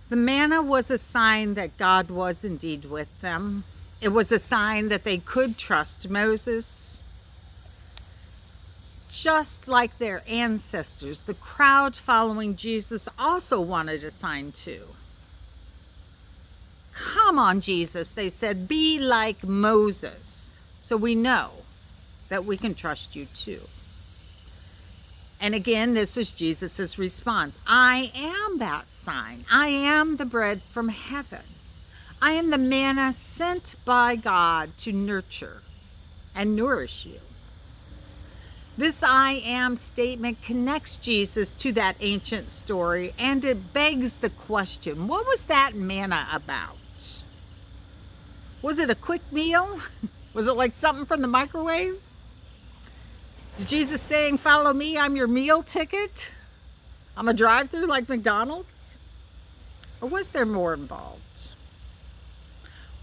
The manna was a sign that God was indeed with them. It was a sign that they could trust Moses. Just like their ancestors, the crowd following Jesus also wanted a sign too. Come on, Jesus, they said, be like Moses, so we know that we can trust you too. And again, this was Jesus' response. I am that sign. I am the bread from heaven. I am the manna sent by God to nurture and nourish you. This I am statement connects Jesus to that ancient story, and it begs the question, what was that manna about? Was it a quick meal? Was it like something from the microwave? Jesus saying, follow me, I'm your meal ticket? I'm a drive-through like McDonald's? Or was there more involved?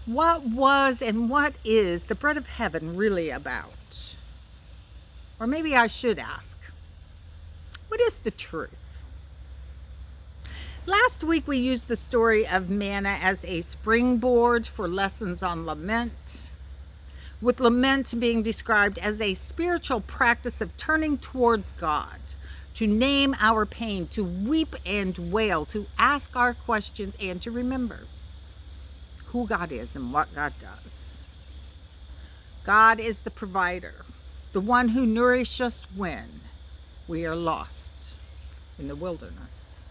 What was and what is the bread of heaven really about? Or maybe I should ask, what is the truth? Last week we used the story of manna as a springboard for lessons on lament, with lament being described as a spiritual practice of turning towards God, to name our pain, to weep and wail, to ask our questions, and to remember who God is and what God does. God is the provider, the one who nourishes us when we are lost in the wilderness.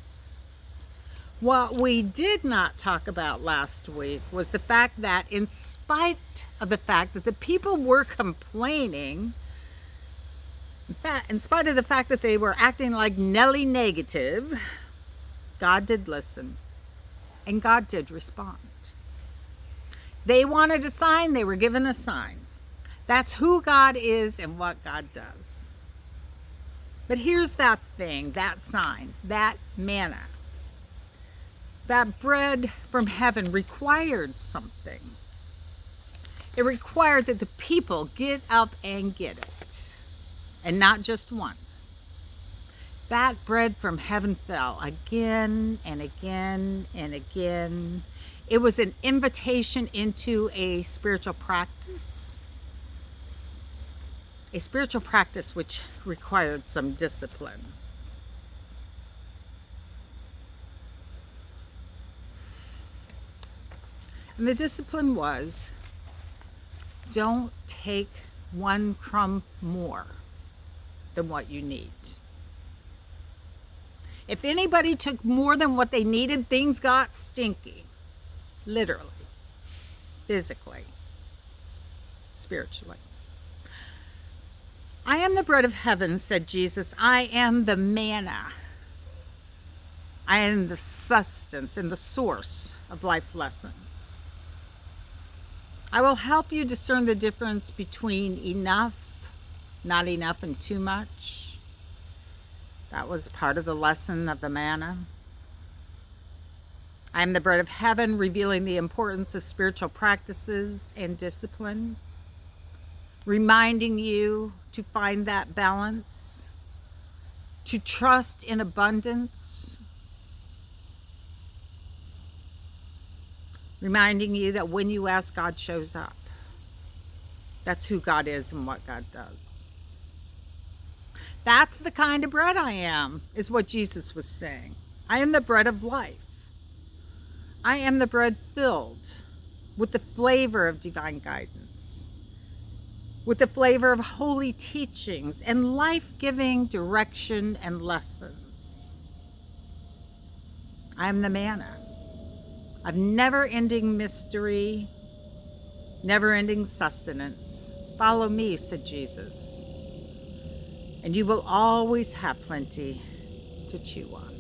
What we did not talk about last week was the fact that in spite of the fact that the people were complaining, in spite of the fact that they were acting like Nelly negative, God did listen and God did respond. They wanted a sign, they were given a sign. That's who God is and what God does. But here's that thing, that sign, that manna. That bread from heaven required something. It required that the people get up and get it. And not just once. That bread from heaven fell again and again and again. It was an invitation into a spiritual practice. A spiritual practice which required some discipline. And the discipline was, don't take one crumb more than what you need. If anybody took more than what they needed, things got stinky. Literally, physically, spiritually. I am the bread of heaven, said Jesus. I am the manna. I am the sustenance and the source of life lessons. I will help you discern the difference between enough, not enough, and too much. That was part of the lesson of the manna. I am the bread of heaven, revealing the importance of spiritual practices and discipline, reminding you to find that balance, to trust in abundance, reminding you that when you ask, God shows up. That's who God is and what God does. That's the kind of bread I am, is what Jesus was saying. I am the bread of life. I am the bread filled with the flavor of divine guidance, with the flavor of holy teachings and life-giving direction and lessons. I am the manna of never-ending mystery, never-ending sustenance. Follow me, said Jesus, and you will always have plenty to chew on.